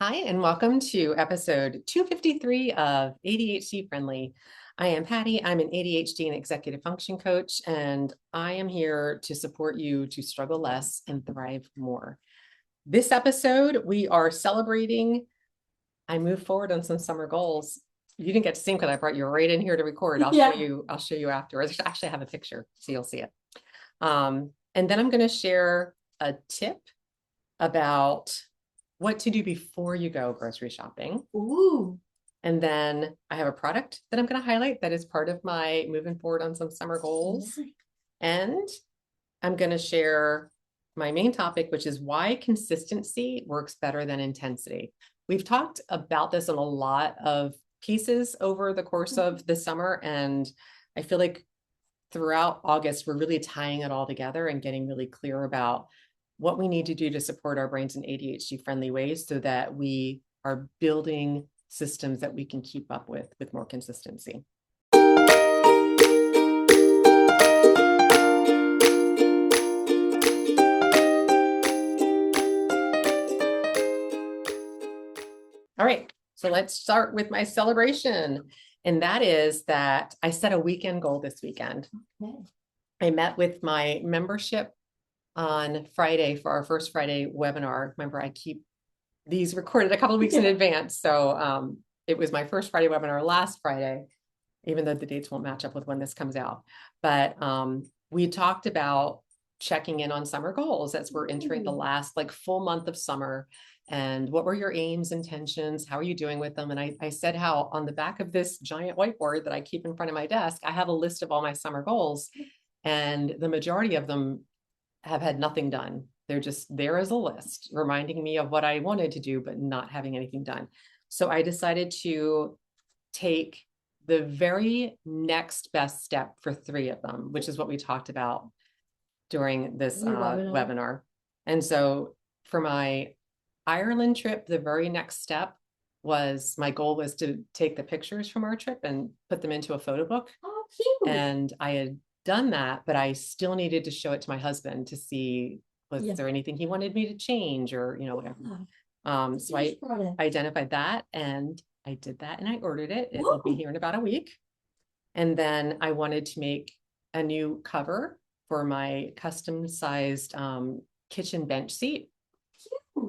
Hi, and welcome to episode 253 of ADHD-Friendly. I am Patty. I'm an ADHD and executive function coach, and I am here to support you to struggle less and thrive more. This episode, we are celebrating. I moved forward on some summer goals. You didn't get to see them because I brought you right in here to record. I'll show you. I'll show you afterwards. I actually have a picture, so you'll see it. And then I'm going to share a tip about what to do before you go grocery shopping. Ooh. And then I have a product that I'm going to highlight that is part of my moving forward on some summer goals. And I'm going to share my main topic, which is why consistency works better than intensity. We've talked about this in a lot of pieces over the course of the summer. And I feel like throughout August, we're really tying it all together and getting really clear about what we need to do to support our brains in ADHD friendly ways so that we are building systems that we can keep up with more consistency. All right, so let's start with my celebration. And that is that I set a weekend goal this weekend. Okay. I met with my membership on Friday for our first Friday webinar. Remember, I keep these recorded a couple of weeks in advance. So it was my first Friday webinar last Friday, even though the dates won't match up with when this comes out. But we talked about checking in on summer goals as we're entering the last full month of summer. And what were your aims, intentions? How are you doing with them? And I said how on the back of this giant whiteboard that I keep in front of my desk, I have a list of all my summer goals. And the majority of them have had nothing done. They're just there as a list, reminding me of what I wanted to do, but not having anything done. So I decided to take the very next best step for 3 of them, which is what we talked about during this webinar. And so for my Ireland trip, the very next step was my goal was to take the pictures from our trip and put them into a photo book. Oh, cute. And I had done that, but I still needed to show it to my husband to see was there anything he wanted me to change or whatever. So I identified that and I did that and I ordered it. It will be here in about a week. And then I wanted to make a new cover for my custom sized kitchen bench seat.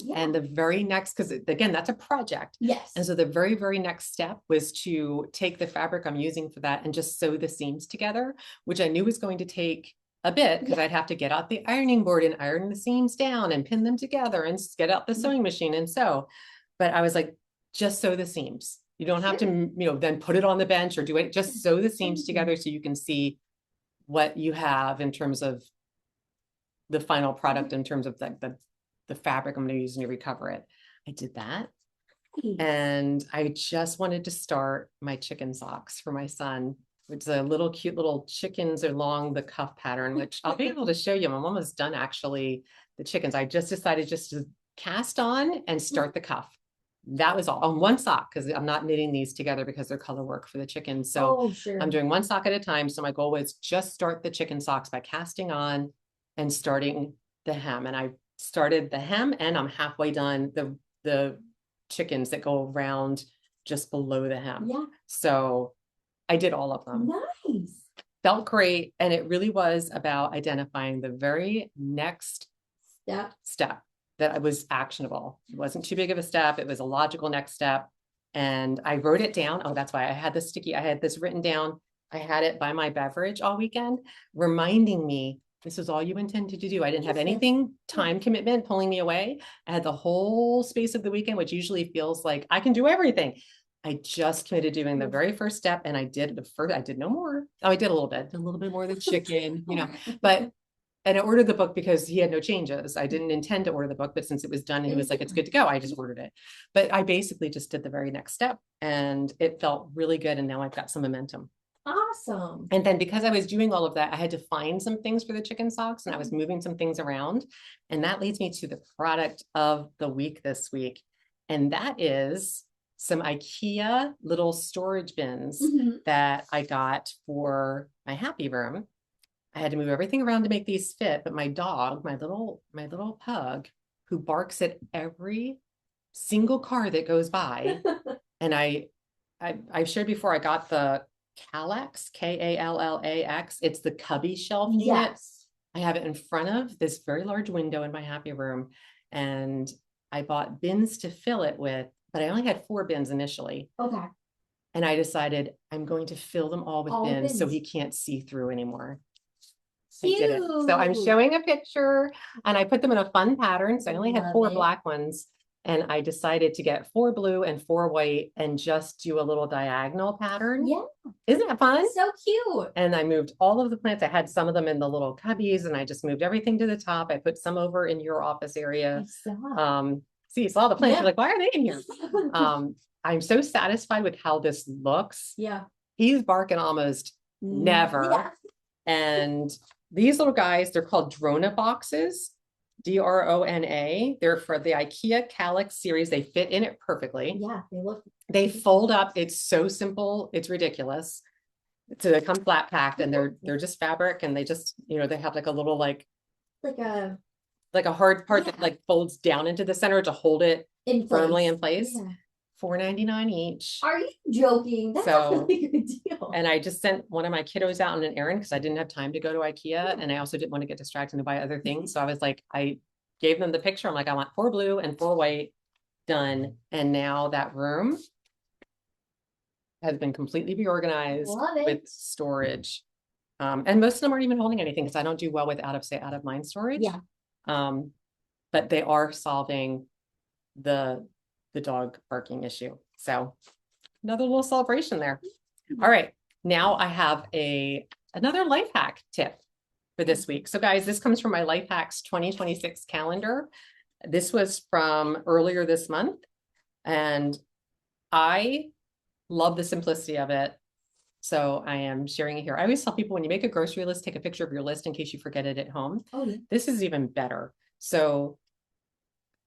Yeah. And the very next, because again, that's a project. Yes. And so the very, very next step was to take the fabric I'm using for that and just sew the seams together, which I knew was going to take a bit because I'd have to get out the ironing board and iron the seams down and pin them together and get out the sewing machine and sew. But I was like, just sew the seams. You don't have to, then put it on the bench or do it. Just sew the seams together so you can see what you have in terms of the final product, in terms of the fabric I'm going to use to recover it. I did that. And I just wanted to start my chicken socks for my son, which is a little cute little chickens along the cuff pattern, which I'll be able to show you. I'm almost done actually, the chickens. I just decided just to cast on and start the cuff. That was all on one sock because I'm not knitting these together because they're color work for the chickens. So I'm doing one sock at a time. So my goal was just start the chicken socks by casting on and starting the hem. And I started the hem and I'm halfway done the chickens that go around just below the hem. Yeah. So I did all of them. Nice. Felt great. And it really was about identifying the very next step that was actionable. It wasn't too big of a step. It was a logical next step. And I wrote it down. Oh, that's why I had this written down. I had it by my beverage all weekend, reminding me this is all you intended to do. I didn't have anything time commitment pulling me away. I had the whole space of the weekend, which usually feels like I can do everything. I just committed to doing the very first step and I did I did no more. Oh, I did a little bit more than chicken, but and I ordered the book because he had no changes. I didn't intend to order the book, but since it was done and he was like, it's good to go, I just ordered it. But I basically just did the very next step and it felt really good. And now I've got some momentum. Awesome. And then because I was doing all of that, I had to find some things for the chicken socks and I was moving some things around. And that leads me to the product of the week this week. And that is some IKEA little storage bins that I got for my happy room. I had to move everything around to make these fit, but my dog, my little pug, who barks at every single car that goes by. And I've shared before, I got the Kallax, Kallax. It's the cubby shelf unit. Yes. I have it in front of this very large window in my happy room. And I bought bins to fill it with, but I only had 4 bins initially. Okay. And I decided I'm going to fill them all with All with bins so bins. he can't see through anymore. I Cute. did it. So I'm showing a picture and I put them in a fun pattern. So I only had Love 4 it. black ones. And I decided to get 4 blue and 4 white and just do a little diagonal pattern. Yeah. Isn't that fun? So cute. And I moved all of the plants. I had some of them in the little cubbies and I just moved everything to the top. I put some over in your office area. See, you saw the plants. Yeah. You're like, why are they in here? I'm so satisfied with how this looks. Yeah. He's barking almost never. Yeah. And these little guys, they're called Drona boxes, Drona. They're for the IKEA Kallax series. They fit in it perfectly. Yeah, They fold up. It's so simple. It's ridiculous. So they come flat packed and they're just fabric and they just, they have like a little like a hard part that like folds down into the center to hold it firmly in place. Yeah. $4.99 each. Are you joking? That's a really good deal. And I just sent one of my kiddos out on an errand because I didn't have time to go to IKEA and I also didn't want to get distracted and buy other things. So I was like, I gave them the picture. I'm like, I want 4 blue and 4 white done. And now that room has been completely reorganized with storage. And most of them aren't even holding anything because I don't do well with out of mind storage. Yeah. But they are solving the dog barking issue. So another little celebration there. All right. Now I have another life hack tip for this week. So guys, this comes from my Life Hacks 2026 calendar. This was from earlier this month. And I love the simplicity of it. So I am sharing it here. I always tell people when you make a grocery list, take a picture of your list in case you forget it at home. Oh, yeah. This is even better. So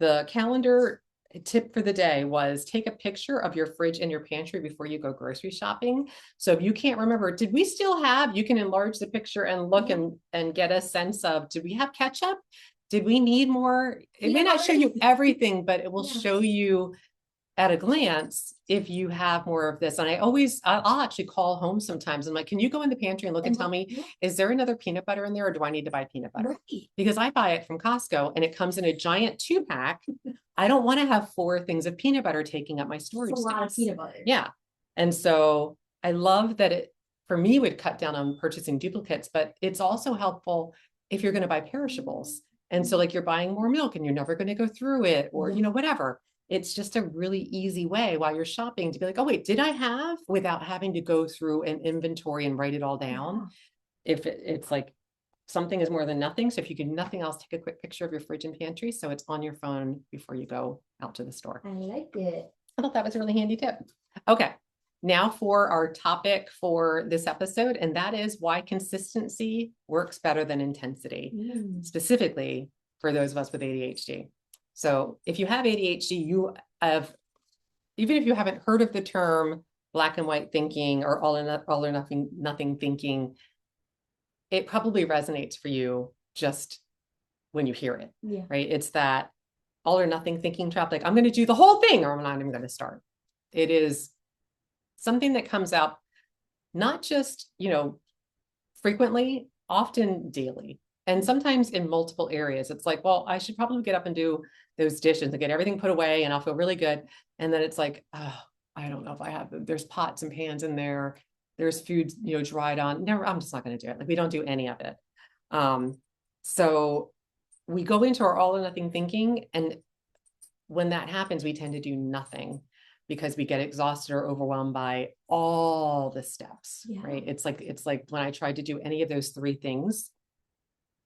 the calendar tip for the day was take a picture of your fridge and your pantry before you go grocery shopping. So if you can't remember, did we still have, you can enlarge the picture and look and get a sense of, did we have ketchup? Did we need more? It may not show you everything, but it will show you at a glance if you have more of this. And I'll actually call home sometimes. I'm like, can you go in the pantry and look and tell me, is there another peanut butter in there or do I need to buy peanut butter? Right. Because I buy it from Costco and it comes in a giant 2-pack. I don't want to have 4 things of peanut butter taking up my storage space. A lot of peanut butter. Yeah. And so I love that it, for me, would cut down on purchasing duplicates, but it's also helpful if you're going to buy perishables. And so like you're buying more milk and you're never going to go through it or, whatever. It's just a really easy way while you're shopping to be like, oh, wait, did I have, without having to go through an inventory and write it all down? If it's like something is more than nothing. So if you can nothing else, take a quick picture of your fridge and pantry. So it's on your phone before you go out to the store. I like it. I thought that was a really handy tip. Okay. Now for our topic for this episode, and that is why consistency works better than intensity, specifically for those of us with ADHD. So if you have ADHD, you have, even if you haven't heard of the term black and white thinking or all or nothing thinking, it probably resonates for you just when you hear it, right? It's that all or nothing thinking trap. Like I'm going to do the whole thing or I'm not even going to start. It is something that comes out not just, frequently, often daily. And sometimes in multiple areas, it's like, well, I should probably get up and do those dishes and get everything put away and I'll feel really good. And then it's like, oh, I don't know if I have, there's pots and pans in there. There's food, dried on. Never, I'm just not going to do it. Like we don't do any of it. So we go into our all or nothing thinking. And when that happens, we tend to do nothing because we get exhausted or overwhelmed by all the steps, right? It's like when I tried to do any of those 3 things,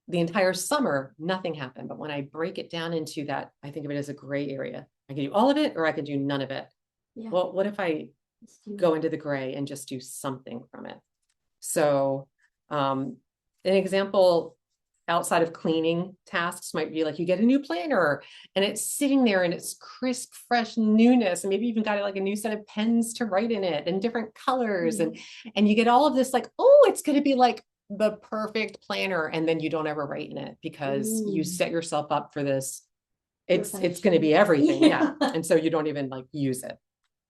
the entire summer, nothing happened. But when I break it down into that, I think of it as a gray area. I can do all of it or I can do none of it. Well, what if I go into the gray and just do something from it? So an example outside of cleaning tasks might be like you get a new planner and it's sitting there and it's crisp, fresh newness. And maybe even got like a new set of pens to write in it and different colors. And you get all of this like, oh, it's going to be like the perfect planner. And then you don't ever write in it because you set yourself up for this it's going to be everything. Yeah. And so you don't even like use it.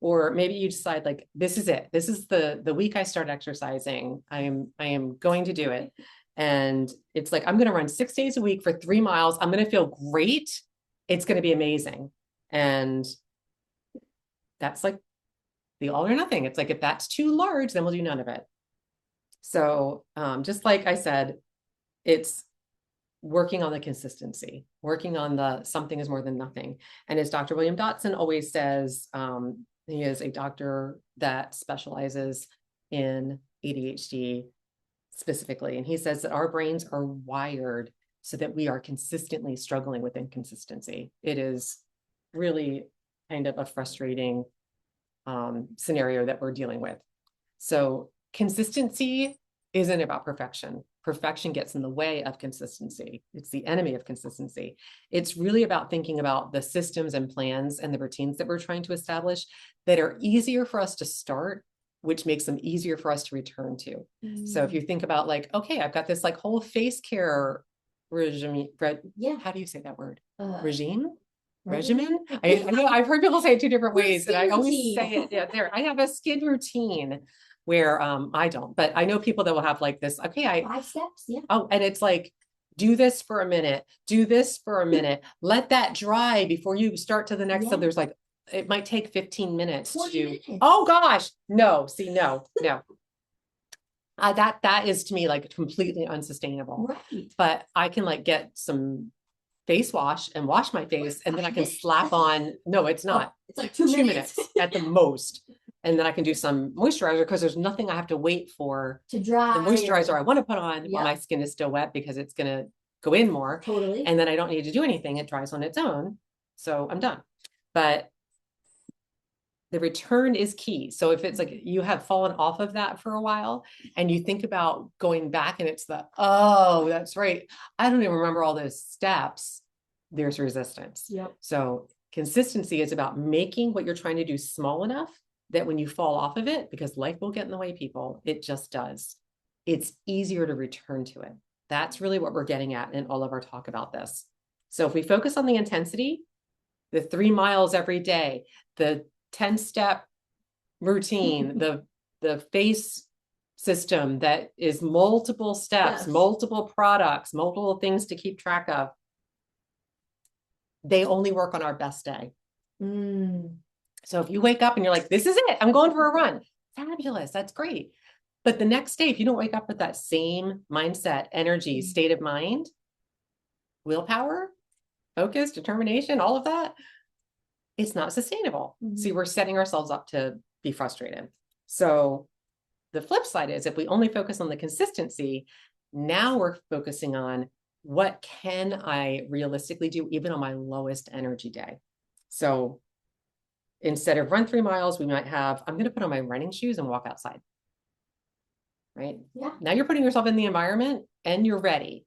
Or maybe you decide like, this is it. This is the week I start exercising. I am going to do it. And it's like, I'm going to run 6 days a week for 3 miles. I'm going to feel great. It's going to be amazing. And that's like the all or nothing. It's like, if that's too large, then we'll do none of it. So just like I said, it's working on the consistency, working on the something is more than nothing. And as Dr. William Dodson always says, he is a doctor that specializes in ADHD specifically. And he says that our brains are wired so that we are consistently struggling with inconsistency. It is really kind of a frustrating scenario that we're dealing with. So consistency isn't about perfection. Perfection gets in the way of consistency. It's the enemy of consistency. It's really about thinking about the systems and plans and the routines that we're trying to establish that are easier for us to start, which makes them easier for us to return to. So if you think about like, okay, I've got this like whole face care regime. How do you say that word? Regime? Regimen? I know I've heard people say it 2 different ways, and I always say it. Yeah, there. I have a skin routine where I don't, but I know people that will have like this. Okay, 5 steps. Yeah. Oh, and it's like, do this for a minute, do this for a minute, let that dry before you start to the next. So there's like, it might take 15 minutes to do. Minutes. Oh gosh, no, see, no. That is to me like completely unsustainable. Right. But I can like get some face wash and wash my face, and then I can slap on. No, it's not. It's like 2 minutes at the most. And then I can do some moisturizer because there's nothing I have to wait for to dry. The moisturizer I want to put on while my skin is still wet because it's going to go in more. Totally. And then I don't need to do anything. It dries on its own. So I'm done. But the return is key. So if it's like you have fallen off of that for a while and you think about going back and it's oh, that's right, I don't even remember all those steps, there's resistance. Yep. So consistency is about making what you're trying to do small enough that when you fall off of it, because life will get in the way, people, it just does. It's easier to return to it. That's really what we're getting at in all of our talk about this. So if we focus on the intensity, the 3 miles every day, the 10-step routine, the face system that is multiple steps, multiple products, multiple things to keep track of, they only work on our best day. So if you wake up and you're like, this is it, I'm going for a run. Fabulous. That's great. But the next day, if you don't wake up with that same mindset, energy, state of mind, willpower, focus, determination, all of that, it's not sustainable. See, we're setting ourselves up to be frustrated. So the flip side is if we only focus on the consistency, now we're focusing on what can I realistically do even on my lowest energy day. So instead of run 3 miles, we might have, I'm going to put on my running shoes and walk outside. Right? Yeah. Now you're putting yourself in the environment and you're ready.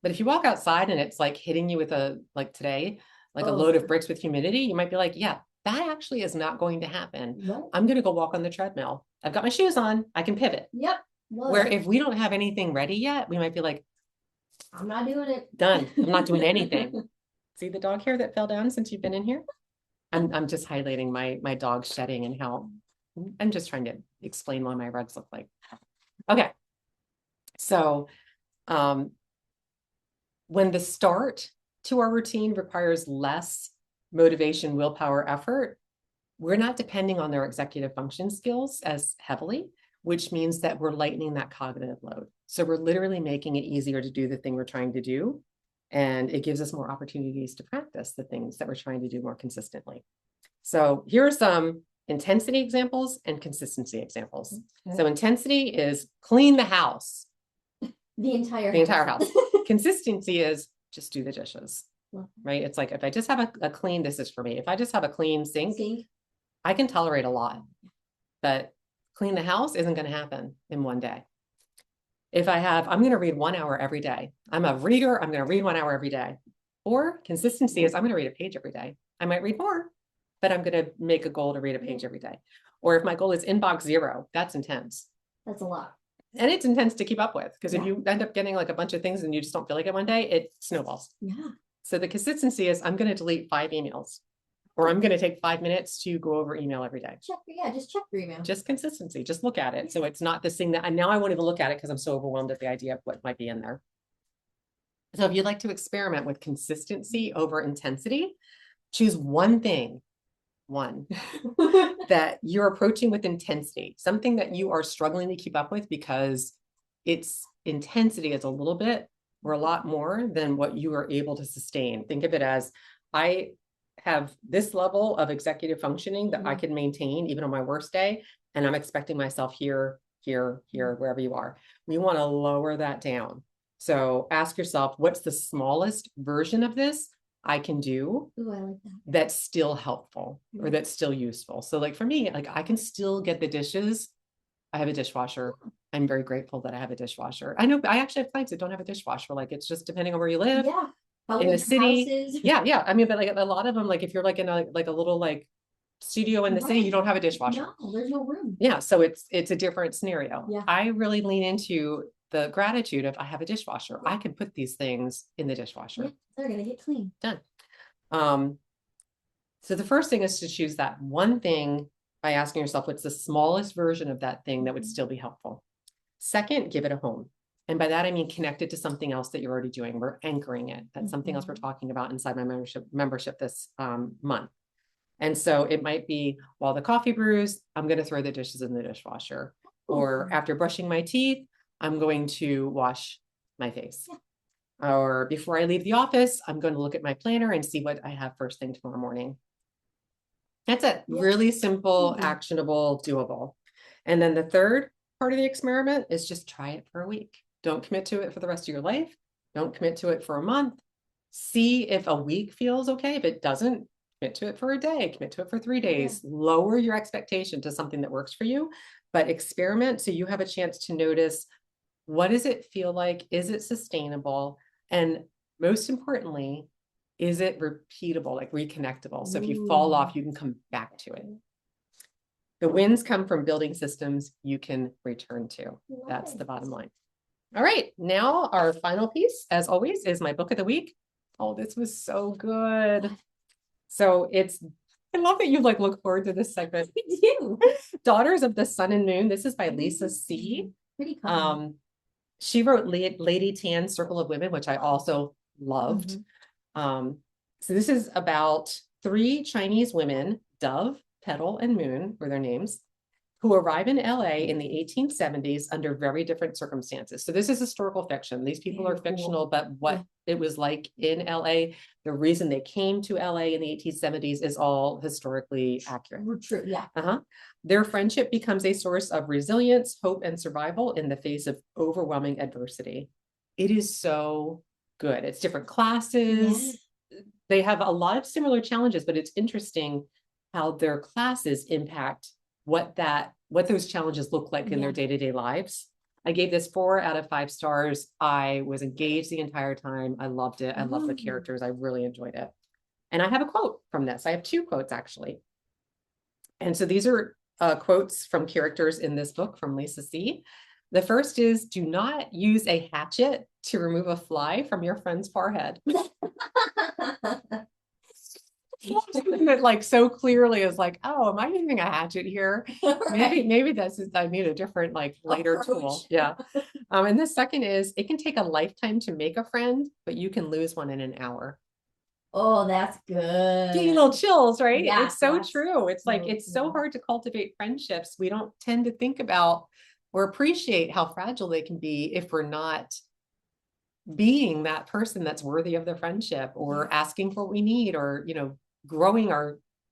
But if you walk outside and it's like hitting you with like today, like a load of bricks with humidity, you might be like, yeah, that actually is not going to happen. Nope. I'm going to go walk on the treadmill. I've got my shoes on. I can pivot. Yep. Where if we don't have anything ready yet, we might be like, I'm not doing it. Done. I'm not doing anything. See the dog hair that fell down since you've been in here? I'm just highlighting my dog shedding and how I'm just trying to explain what my rugs look like. Okay. So when the start to our routine requires less motivation, willpower, effort, we're not depending on their executive function skills as heavily, which means that we're lightening that cognitive load. So we're literally making it easier to do the thing we're trying to do. And it gives us more opportunities to practice the things that we're trying to do more consistently. So here are some intensity examples and consistency examples. Okay. So intensity is clean the house. The entire house. Consistency is just do the dishes, right? It's like, if I just have a clean, this is for me. If I just have a clean sink, I can tolerate a lot, but clean the house isn't going to happen in one day. If I'm going to read 1 hour every day. I'm a reader. I'm going to read 1 hour every day. Or consistency is I'm going to read a page every day. I might read more, but I'm going to make a goal to read a page every day. Or if my goal is inbox 0, that's intense. That's a lot. And it's intense to keep up with, because if you end up getting like a bunch of things and you just don't feel like it one day, it snowballs. Yeah. So the consistency is I'm going to delete 5 emails, or I'm going to take 5 minutes to go over email every day. Just check your email. Just consistency, just look at it. So it's not this thing that, and now I won't even look at it because I'm so overwhelmed at the idea of what might be in there. So if you'd like to experiment with consistency over intensity, choose one thing, that you're approaching with intensity, something that you are struggling to keep up with because its intensity is a little bit or a lot more than what you are able to sustain. Think of it as, I have this level of executive functioning that I can maintain even on my worst day, and I'm expecting myself here, wherever you are. We want to lower that down. So ask yourself, what's the smallest version of this I can do Ooh, I like that. that's still helpful or that's still useful. So like for me, like I can still get the dishes. I have a dishwasher. I'm very grateful that I have a dishwasher. I know I actually have clients that don't have a dishwasher. Like it's just depending on where you live. Yeah. How in old a your city. house is. Yeah. I mean, but like a lot of them, like if you're like in a little like studio in the city, you don't have a dishwasher. No, there's no room. Yeah. So it's a different scenario. Yeah. I really lean into the gratitude of I have a dishwasher. I can put these things in the dishwasher. Yeah, they're gonna get clean. Done. So the first thing is to choose that one thing by asking yourself, what's the smallest version of that thing that would still be helpful? Second, give it a home. And by that, I mean, connect it to something else that you're already doing. We're anchoring it. That's something else we're talking about inside my membership this month. And so it might be, while the coffee brews, I'm going to throw the dishes in the dishwasher. Or after brushing my teeth, I'm going to wash my face. Or before I leave the office, I'm going to look at my planner and see what I have first thing tomorrow morning. That's it. Really simple, actionable, doable. And then the third part of the experiment is just try it for a week. Don't commit to it for the rest of your life. Don't commit to it for a month. See if a week feels okay. If it doesn't, commit to it for a day, commit to it for 3 days. Lower your expectation to something that works for you, but experiment so you have a chance to notice, what does it feel like? Is it sustainable? And most importantly, is it repeatable, like reconnectable? So if you fall off, you can come back to it. The wins come from building systems you can return to. That's the bottom line. All right, now our final piece, as always, is my book of the week. Oh, this was so good. So I love that you like look forward to this segment. I do. Daughters of the Sun and Moon. This is by Lisa C. Pretty cool. She wrote Lady Tan's Circle of Women, which I also loved. So this is about 3 Chinese women, Dove, Petal, and Moon were their names, who arrive in LA in the 1870s under very different circumstances. So this is historical fiction. These people are fictional, but what it was like in LA, the reason they came to LA in the 1870s is all historically accurate. True, yeah. Their friendship becomes a source of resilience, hope, and survival in the face of overwhelming adversity. It is so good. It's different classes. They have a lot of similar challenges, but it's interesting how their classes impact what those challenges look like in their day-to-day lives. I gave this 4 out of 5 stars. I was engaged the entire time. I loved it. I love the characters. I really enjoyed it. And I have a quote from this. I have 2 quotes actually. And so these are quotes from characters in this book from Lisa C. The first is, do not use a hatchet to remove a fly from your friend's forehead. That like so clearly is like, oh, am I using a hatchet here? Maybe I need a different like lighter tool. Yeah. And the second is, it can take a lifetime to make a friend, but you can lose one in an hour. Oh, that's good. Getting little chills, right? Yeah, it's so true. It's like, it's so hard to cultivate friendships. We don't tend to think about or appreciate how fragile they can be if we're not being that person that's worthy of the friendship, or asking for what we need, or, growing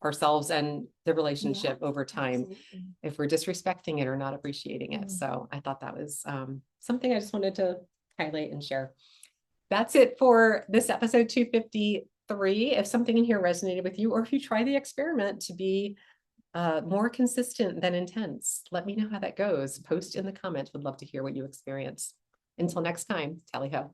ourselves and the relationship over time, if we're disrespecting it or not appreciating it. So I thought that was something I just wanted to highlight and share. That's it for this episode 253. If something in here resonated with you, or if you try the experiment to be more consistent than intense, let me know how that goes. Post in the comments. Would love to hear what you experience. Until next time, tally ho.